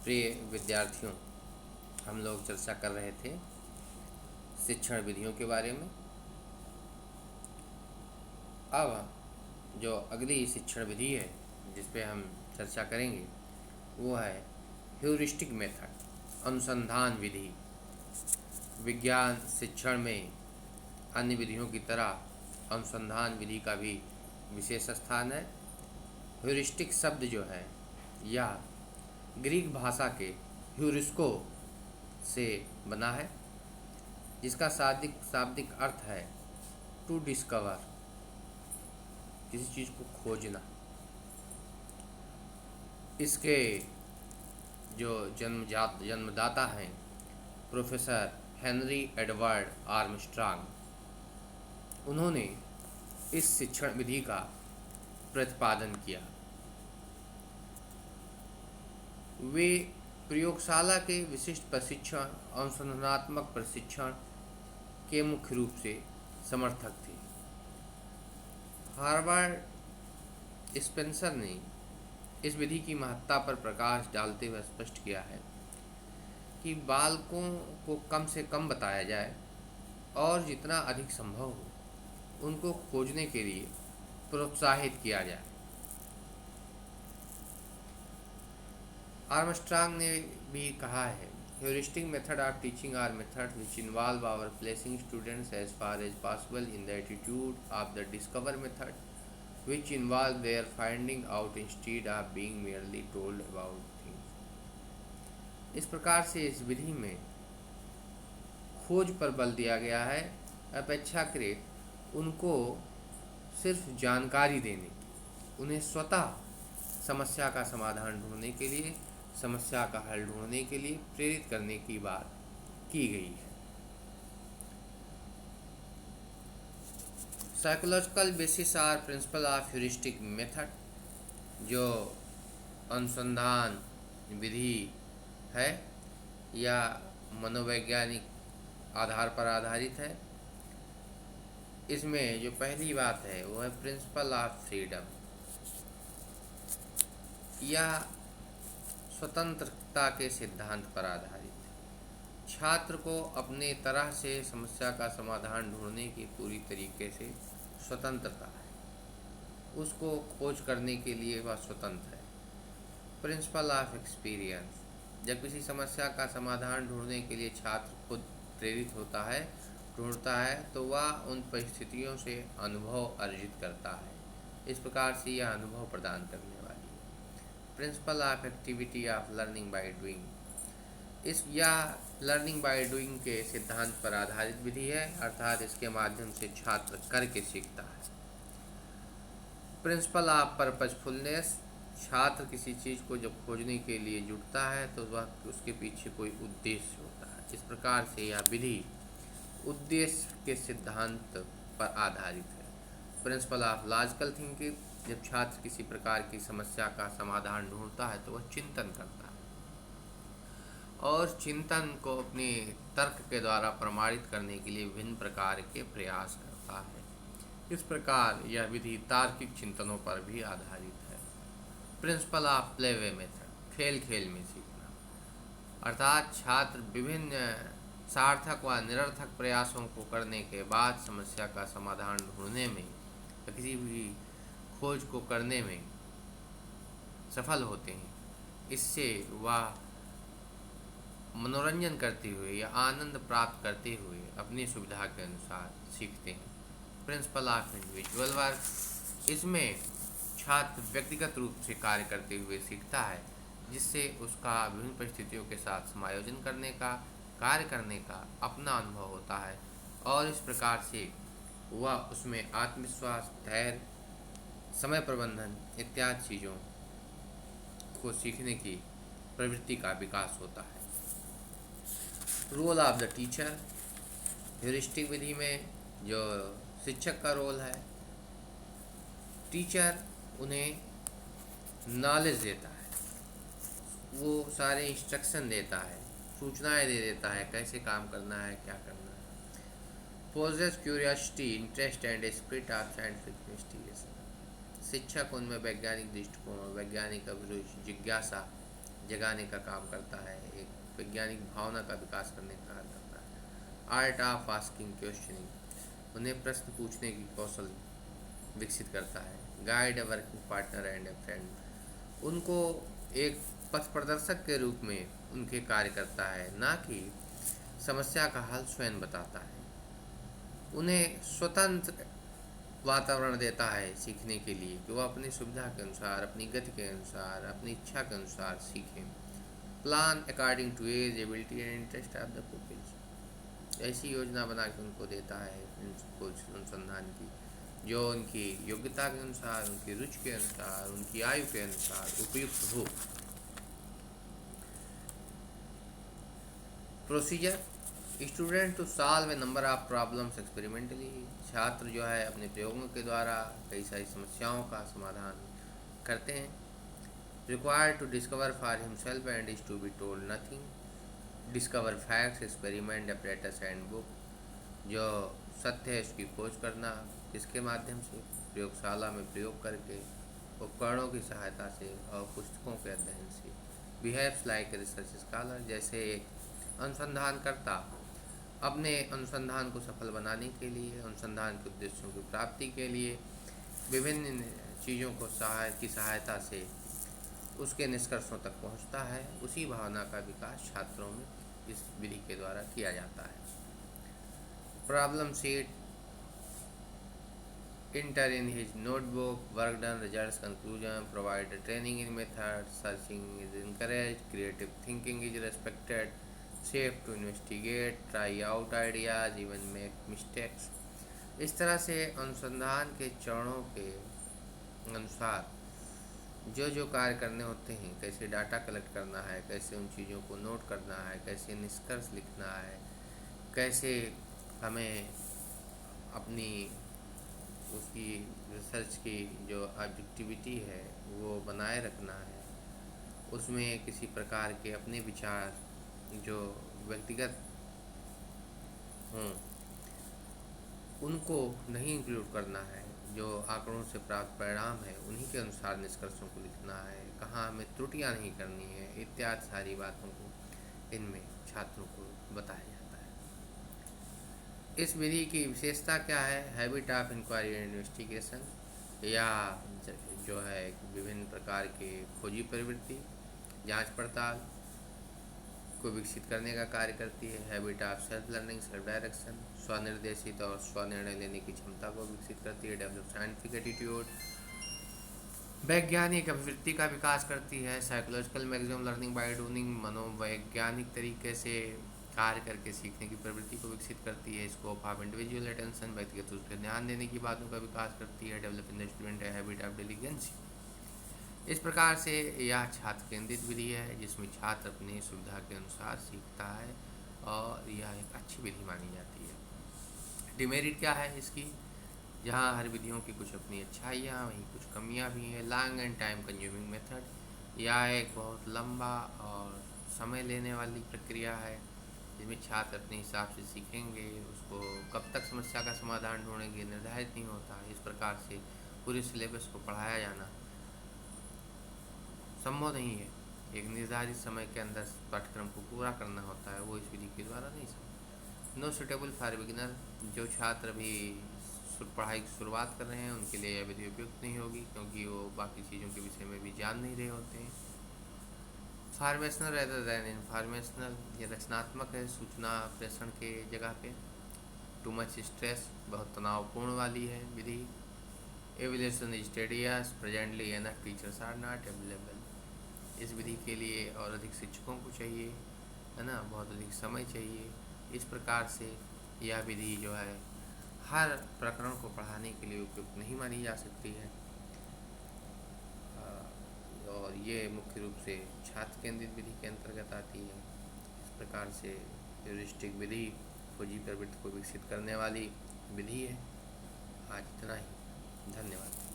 प्रिय विद्यार्थियों, हम लोग चर्चा कर रहे थे शिक्षण विधियों के बारे में। अब जो अगली शिक्षण विधि है जिस पे हम चर्चा करेंगे वो है ह्यूरिस्टिक मेथड, अनुसंधान विधि। विज्ञान शिक्षण में अन्य विधियों की तरह अनुसंधान विधि का भी विशेष स्थान है। ह्यूरिस्टिक शब्द जो है यह ग्रीक भाषा के ह्यूरिस्को से बना है, जिसका शाब्दिक अर्थ है टू डिस्कवर, किसी चीज़ को खोजना। इसके जो जन्मदाता हैं प्रोफेसर हेनरी एडवर्ड आर्मस्ट्रांग, उन्होंने इस शिक्षण विधि का प्रतिपादन किया। वे प्रयोगशाला के विशिष्ट प्रशिक्षण, अनुसंधानात्मक प्रशिक्षण के मुख्य रूप से समर्थक थे। हार्वर्ड स्पेंसर ने इस विधि की महत्ता पर प्रकाश डालते हुए स्पष्ट किया है कि बालकों को कम से कम बताया जाए और जितना अधिक संभव हो उनको खोजने के लिए प्रोत्साहित किया जाए। आर्मस्ट्रांग ने भी कहा है, heuristic method of teaching are method which involve our placing students as far as possible in the attitude of the discover method which involve their finding out instead of being merely told about things। इस प्रकार से इस विधि में खोज पर बल दिया गया है, अपेक्षाकृत उनको सिर्फ जानकारी देने, उन्हें स्वतः समस्या का समाधान ढूंढने के लिए, समस्या का हल ढूंढने के लिए प्रेरित करने की बात की गई है। Psychological basis or principle of heuristic method, जो अनुसंधान विधि है या मनोवैज्ञानिक आधार पर आधारित है। इसमें जो पहली बात है वो है प्रिंसिपल ऑफ फ्रीडम, या स्वतंत्रता के सिद्धांत पर आधारित है। छात्र को अपने तरह से समस्या का समाधान ढूंढने की पूरी तरीके से स्वतंत्रता है, उसको खोज करने के लिए वह स्वतंत्र है। प्रिंसिपल ऑफ एक्सपीरियंस, जब किसी समस्या का समाधान ढूंढने के लिए छात्र खुद प्रेरित ढूंढता है तो वह उन परिस्थितियों से अनुभव अर्जित करता है। इस प्रकार से यह अनुभव प्रदान करने वाली है। Principle of activity of learning by doing, यह लर्निंग बाय डूइंग के सिद्धांत पर आधारित विधि है, अर्थात इसके माध्यम से छात्र करके सीखता है। प्रिंसिपल ऑफ पर्पजफुलनेस, छात्र किसी चीज़ को जब खोजने के लिए जुटता है तो वह उसके पीछे कोई उद्देश्य होता है। इस प्रकार से यह विधि उद्देश्य के सिद्धांत पर आधारित है। प्रिंसिपल ऑफ लॉजिकल थिंकिंग, जब छात्र किसी प्रकार की समस्या का समाधान ढूंढता है तो वह चिंतन करता है और चिंतन को अपने तर्क के द्वारा प्रमाणित करने के लिए विभिन्न प्रकार के प्रयास करता है। इस प्रकार यह विधि तार्किक चिंतनों पर भी आधारित है। प्रिंसिपल ऑफ प्लेवे मेथड, खेल खेल में सीखना, अर्थात छात्र विभिन्न सार्थक व निरर्थक प्रयासों को करने के बाद समस्या का समाधान ढूंढने में या किसी भी खोज को करने में सफल होते हैं। इससे वह मनोरंजन करते हुए या आनंद प्राप्त करते हुए अपनी सुविधा के अनुसार सीखते हैं। प्रिंसिपल ऑफ इंडिविजुअल वर्क, इसमें छात्र व्यक्तिगत रूप से कार्य करते हुए सीखता है, जिससे उसका विभिन्न परिस्थितियों के साथ समायोजन करने का, कार्य करने का अपना अनुभव होता है और इस प्रकार से वह उसमें आत्मविश्वास, धैर्य, समय प्रबंधन इत्यादि चीज़ों को सीखने की प्रवृत्ति का विकास होता है। Role of the teacher, heuristic विधि में जो शिक्षक का रोल है, टीचर उन्हें नॉलेज देता है, वो सारे इंस्ट्रक्शन देता है, सूचनाएं दे देता है कैसे काम करना है, क्या करना है। Possesses curiosity, interest and spirit of scientific investigation, शिक्षक उनमें वैज्ञानिक दृष्टिकोण, वैज्ञानिक अभिरुचि, जिज्ञासा जगाने का काम करता है, एक वैज्ञानिक भावना का विकास करने का कार्य करता है। आर्ट ऑफ आस्किंग क्वेश्चनिंग उन्हें प्रश्न पूछने की कौशल विकसित करता है। Guide, a working partner and A friend उनको एक पथ प्रदर्शक के रूप में उनके कार्य करता है, ना कि समस्या का हल स्वयं बताता है। उन्हें स्वतंत्र वातावरण देता है सीखने के लिए कि वो अपनी सुविधा के अनुसार, अपनी गति के अनुसार, अपनी इच्छा के अनुसार सीखें। Plan according to age, ability and interest of the peoples ऐसी योजना बना के उनको देता है उनको अनुसंधान की, जो उनकी योग्यता के अनुसार, उनकी रुचि के अनुसार, उनकी आयु के अनुसार उपयुक्त हो। Procedure, student to solve a number of problems experimentally छात्र जो है अपने प्रयोगों के द्वारा कई सारी समस्याओं का समाधान करते हैं। Required to discover for himself and is to be told nothing. Discover facts, experiment, apparatus and book जो सत्य है उसकी खोज करना, जिसके माध्यम से प्रयोगशाला में प्रयोग करके, उपकरणों की सहायता से और पुस्तकों के अध्ययन से। बिहेव्स लाइक रिसर्च स्कॉलर जैसे अनुसंधानकर्ता अपने अनुसंधान को सफल बनाने के लिए, अनुसंधान के उद्देश्यों की प्राप्ति के लिए विभिन्न चीज़ों को की सहायता से उसके निष्कर्षों तक पहुंचता है। उसी भावना का विकास छात्रों में इस विधि के द्वारा किया जाता है। Problem seat, enter in his notebook, work done, results, conclusion, provide training in method, searching is encouraged, creative thinking is respected, safe to investigate, try out ideas, even make mistakes। इस तरह से अनुसंधान के चरणों के अनुसार जो जो कार्य करने होते हैं, कैसे डाटा कलेक्ट करना है, कैसे उन चीज़ों को नोट करना है, कैसे निष्कर्ष लिखना है, कैसे हमें अपनी उसकी रिसर्च की जो ऑब्जेक्टिविटी है वो बनाए रखना है, उसमें किसी प्रकार के अपने विचार जो व्यक्तिगत हों उनको नहीं इंक्लूड करना है। जो आंकड़ों से प्राप्त परिणाम है उन्हीं के अनुसार निष्कर्षों को लिखना है, कहाँ हमें त्रुटियां नहीं करनी है, इत्यादि सारी बातों को इनमें छात्रों को बताया जाता है। इस विधि की विशेषता क्या है? Habit of inquiry and investigation या जो है विभिन्न प्रकार के खोजी प्रवृत्ति, जांच पड़ताल को विकसित करने का कार्य करती है। Habit of self learning, self direction स्वनिर्देशित और स्वनिर्णय लेने की क्षमता को विकसित करती है। डेवलप साइंटिफिक एटीट्यूड वैज्ञानिक अभिवृत्ति का विकास करती है। Psychological maximum learning by doing मनोवैज्ञानिक तरीके से कार्य करके सीखने की प्रवृत्ति को विकसित करती है। स्कोप ऑफ इंडिविजुअल अटेंशन व्यक्तिगत रूप से ध्यान देने की बातों का विकास करती है। Develop in the student habit of diligency. इस प्रकार से यह छात्र केंद्रित विधि है जिसमें छात्र अपनी सुविधा के अनुसार सीखता है और यह एक अच्छी विधि मानी जाती है। डिमेरिट क्या है इसकी? जहाँ हर विधियों की कुछ अपनी अच्छाइयाँ वहीं कुछ कमियाँ भी हैं। Long and time consuming method, यह एक बहुत लंबा और समय लेने वाली प्रक्रिया है जिसमें छात्र अपने हिसाब से सीखेंगे, उसको कब तक समस्या का समाधान ढूंढेंगे निर्धारित नहीं होता। इस प्रकार से पूरे सिलेबस को पढ़ाया जाना संभव नहीं है। एक निर्धारित समय के अंदर पाठ्यक्रम को पूरा करना होता है, वो इस विधि के द्वारा नहीं संभव। नो सुटेबल फॉर बिगिनर, जो छात्र भी पढ़ाई की शुरुआत कर रहे हैं उनके लिए यह विधि उपयुक्त नहीं होगी क्योंकि वो बाकी चीज़ों के विषय में भी जान नहीं रहे होते हैं। फॉर्मेशनल रेदर दैन इन्फॉर्मेशनल, ये रचनात्मक है सूचना प्रेषण के जगह पे। टू मच स्ट्रेस, बहुत तनावपूर्ण वाली है विधि। Evaluation is tedious, presently enough teachers are not available. इस विधि के लिए और अधिक शिक्षकों को चाहिए, है ना, बहुत अधिक समय चाहिए। इस प्रकार से यह विधि जो है हर प्रकरण को पढ़ाने के लिए उपयुक्त नहीं मानी जा सकती है और ये मुख्य रूप से छात्र केंद्रित विधि के अंतर्गत आती है। इस प्रकार से ह्यूरिस्टिक विधि खोजी प्रवृत्ति को विकसित करने वाली विधि है। आज इतना ही, धन्यवाद।